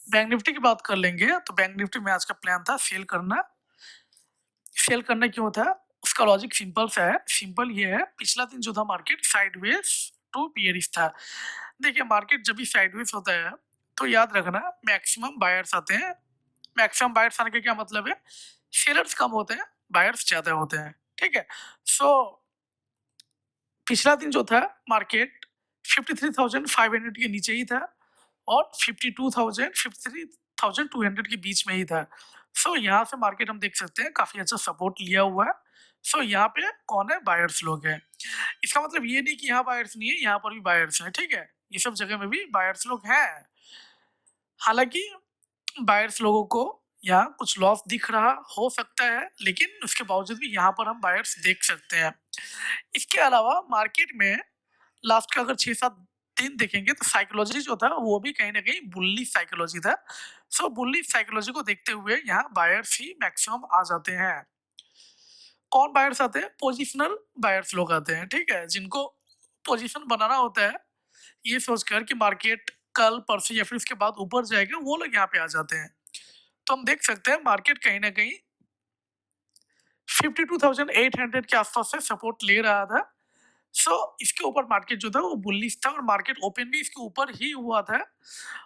Bank Nifty की बात कर लेंगे, तो बैंक निफ्टी में आज का प्लान था सेल करना। सेल करना क्यों था? उसका लॉजिक सिंपल सा है, सिंपल ये है, पिछला दिन जो था मार्केट साइडवेज टू बियरिश था। देखिए मार्केट जब भी साइडवेज होता है, तो याद रखना मैक्सिमम बायर्स आते हैं। मैक्सिमम बायर्स आने का क्या मतलब है? सेलर्स कम होते हैं, बायर्स ज़्यादा होते हैं, ठीक है? सो पिछला दिन जो था मार्केट 53,500 के नीचे ही था और 52,000 53,200 के बीच में ही था। सो यहाँ से मार्केट हम देख सकते हैं काफ़ी अच्छा सपोर्ट लिया हुआ है। सो यहाँ पे कौन है? बायर्स लोग हैं। इसका मतलब ये नहीं कि यहाँ बायर्स नहीं है, यहाँ पर भी बायर्स हैं, ठीक है? ये सब जगह में भी बायर्स लोग हैं। हालाँकि बायर्स लोगों को यहाँ कुछ लॉस दिख रहा हो सकता है, लेकिन उसके बावजूद भी यहाँ पर हम बायर्स देख सकते हैं। इसके अलावा मार्केट में लास्ट का अगर 6-7 दिन देखेंगे तो साइकोलॉजी जो था वो भी कहीं न कहीं बुलिश साइकोलॉजी था। सो बुलिश साइकोलॉजी को देखते हुए यहाँ बायर्स ही मैक्सिमम आ जाते हैं। कौन बायर्स आते हैं? पोजिशनल बायर्स लोग आते हैं, ठीक है? जिनको पोजीशन बनाना होता है, ये सोचकर कि मार्केट कल, परसों या फिर उसके बाद ऊपर जाएगा, वो लोग यहाँ पे आ जाते हैं। तो हम देख सकते हैं मार्केट कहीं न कहीं 52,800 के आसपास से सपोर्ट ले रहा था। सो इसके ऊपर मार्केट जो था वो बुलिश था और मार्केट ओपन भी इसके ऊपर ही हुआ था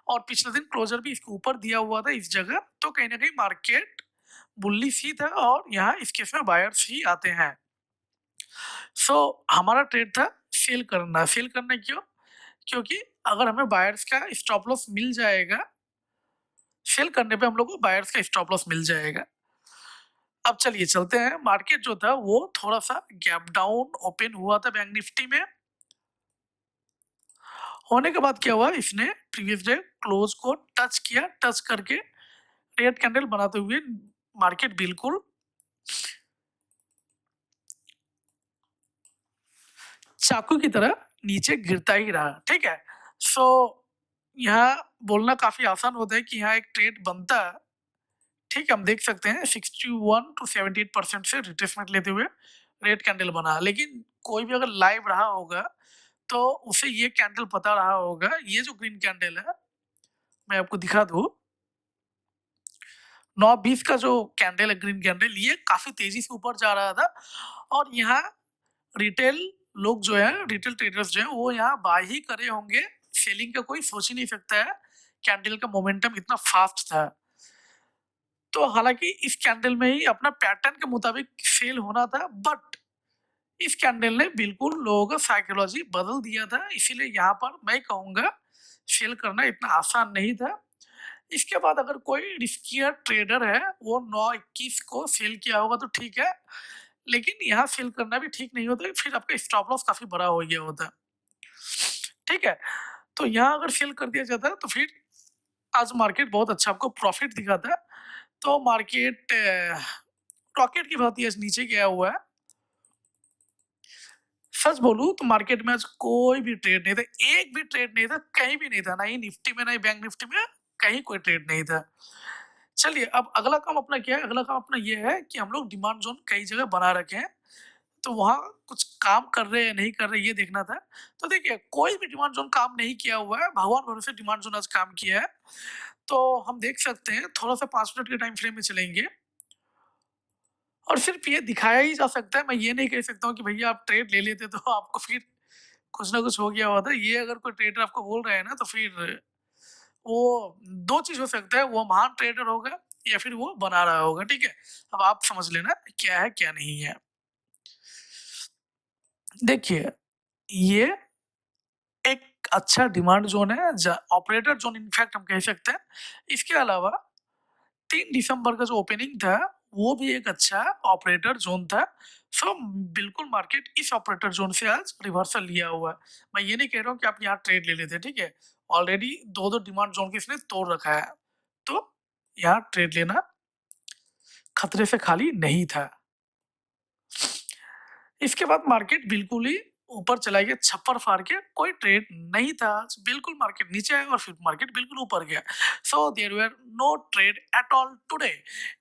और पिछले दिन क्लोजर भी इसके ऊपर दिया हुआ था इस जगह। तो कहीं न कहीं मार्केट बुलिश ही था और यहाँ इस केस में बायर्स ही आते हैं। सो हमारा ट्रेड था सेल करना। सेल करना क्यों? क्योंकि अगर हमें बायर्स का स्टॉप लॉस मिल जाएगा, सेल करने पे हम लोग को बायर्स का स्टॉप लॉस मिल जाएगा। अब चलिए चलते हैं, मार्केट जो था वो थोड़ा-सा गैप डाउन ओपन हुआ था बैंक निफ्टी में। होने के बाद क्या हुआ, इसने प्रीवियस डे क्लोज को टच किया, टच करके रेड कैंडल बनाते हुए मार्केट बिल्कुल चाकू की तरह नीचे गिरता ही रहा, ठीक है? सो यहाँ बोलना काफ़ी आसान होता है कि यहाँ एक ट्रेड बनता है, ठीक है? हम देख सकते हैं 61 टू 78% से रिट्रेसमेंट लेते हुए रेड कैंडल बना। लेकिन कोई भी अगर लाइव रहा होगा, तो उसे ये कैंडल पता रहा होगा, ये जो ग्रीन कैंडल है, मैं आपको दिखा दूँ, 9:20 का जो कैंडल है, ग्रीन कैंडल, ये काफ़ी तेज़ी से ऊपर जा रहा था और यहाँ रिटेल लोग जो हैं, रिटेल ट्रेडर्स जो हैं, वो यहाँ बाय ही करे होंगे। सेलिंग का कोई सोच ही नहीं सकता है, कैंडल का मोमेंटम इतना फास्ट था। तो हालाँकि इस कैंडल में ही अपना पैटर्न के मुताबिक सेल होना था, बट इस कैंडल ने बिल्कुल लोगों का साइकोलॉजी बदल दिया था, इसीलिए यहाँ पर मैं कहूँगा सेल करना इतना आसान नहीं था। इसके बाद अगर कोई रिस्कियर ट्रेडर है, वो 9:21 को सेल किया होगा तो ठीक है, लेकिन यहाँ सेल करना भी ठीक नहीं होता, फिर आपका स्टॉप लॉस काफ़ी बड़ा हो गया होता। ठीक है? तो यहाँ अगर सेल कर दिया जाता तो फिर आज मार्केट बहुत अच्छा आपको प्रॉफ़िट दिखाता। तो मार्केट रॉकेट की भांति आज नीचे गया हुआ है। सच बोलूँ तो मार्केट में आज कोई भी ट्रेड नहीं था, एक भी ट्रेड नहीं था, कहीं भी नहीं था, ना ही निफ्टी में, ना ही बैंक निफ्टी में, कहीं कोई ट्रेड नहीं था। चलिए अब अगला काम अपना क्या है? अगला काम अपना ये है कि हम लोग डिमांड ज़ोन कई जगह बना रखे हैं, तो वहाँ कुछ काम कर रहे हैं, नहीं कर रहे, ये देखना था। तो देखिए, कोई भी डिमांड ज़ोन काम नहीं किया हुआ है, भगवान भरोसे डिमांड ज़ोन आज काम किया है। तो हम देख सकते हैं, थोड़ा-सा 5 मिनट के टाइम फ्रेम में चलेंगे और सिर्फ़ ये दिखाया ही जा सकता है, मैं ये नहीं कह सकता हूँ कि भैया आप ट्रेड ले लेते तो आपको फिर कुछ ना कुछ हो गया होता। ये अगर कोई ट्रेडर आपको बोल रहा है ना, तो फिर वो 2 चीज़ हो सकता है, वो महान ट्रेडर होगा या फिर वो बना रहा होगा, ठीक है? अब आप समझ लेना क्या है, क्या नहीं है। देखिए, ये एक अच्छा डिमांड ज़ोन है, ज ऑपरेटर ज़ोन इनफैक्ट हम कह सकते हैं। इसके अलावा 3 दिसंबर का जो ओपनिंग था, वो भी एक अच्छा ऑपरेटर ज़ोन था। सो बिल्कुल मार्केट इस ऑपरेटर ज़ोन से आज रिवर्सल लिया हुआ है। मैं ये नहीं कह रहा हूँ कि आप यहाँ ट्रेड ले लेते, ठीक है? ऑलरेडी 2-2 डिमांड ज़ोन को इसने तोड़ रखा है, तो यहाँ ट्रेड लेना खतरे से खाली नहीं था। इसके बाद मार्केट बिल्कुल ही ऊपर चला गया, छप्पर फाड़ के, कोई ट्रेड नहीं था। बिल्कुल मार्केट नीचे आया और फिर मार्केट बिल्कुल ऊपर गया। So there were no trade at all today.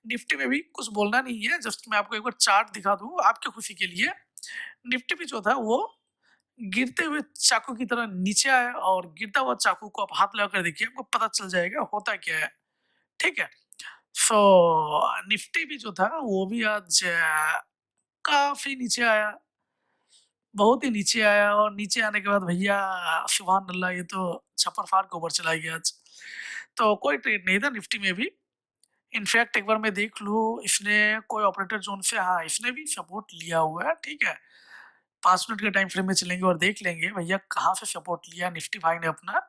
Nifty में भी कुछ बोलना नहीं है, जस्ट मैं आपको एक बार चार्ट दिखा दूँ आपकी खुशी के लिए। निफ्टी भी जो था वो गिरते हुए चाकू की तरह नीचे आया और गिरता हुआ चाकू को आप हाथ लगाकर देखिए, आपको पता चल जाएगा होता क्या है, ठीक है? सो निफ्टी भी जो था वो भी आज काफ़ी नीचे आया, बहुत ही नीचे आया और नीचे आने के बाद भैया सुभान अल्लाह ये तो छप्पर फाड़ के ऊपर चला गया आज। तो कोई ट्रेड नहीं था निफ्टी में भी। इनफैक्ट एक बार मैं देख लूँ इसने कोई ऑपरेटर ज़ोन से हाँ, इसने भी सपोर्ट लिया हुआ है, ठीक है। 5 मिनट के टाइम फ्रेम में चलेंगे और देख लेंगे भैया कहाँ से सपोर्ट लिया निफ्टी भाई ने अपना।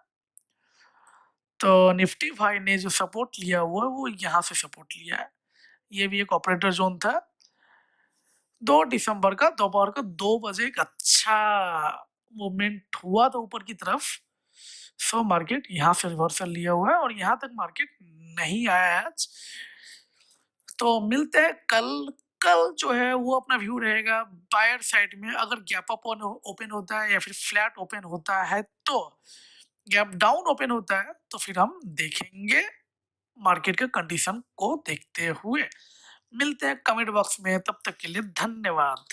तो निफ्टी भाई ने जो सपोर्ट लिया हुआ है वो यहाँ से सपोर्ट लिया है। ये भी एक ऑपरेटर ज़ोन था। 2 दिसंबर का दोपहर को 2 बजे एक अच्छा मूवमेंट हुआ था ऊपर की तरफ। सो मार्केट यहाँ से रिवर्सल लिया हुआ है और यहाँ तक मार्केट नहीं आया है आज। तो मिलते हैं कल। कल जो है वो अपना व्यू रहेगा बायर साइड में, अगर गैप अप ओपन होता है या फिर फ्लैट ओपन होता है तो। गैप डाउन ओपन होता है तो फिर हम देखेंगे मार्केट के कंडीशन को देखते हुए। मिलते हैं कमेंट बॉक्स में, तब तक के लिए धन्यवाद।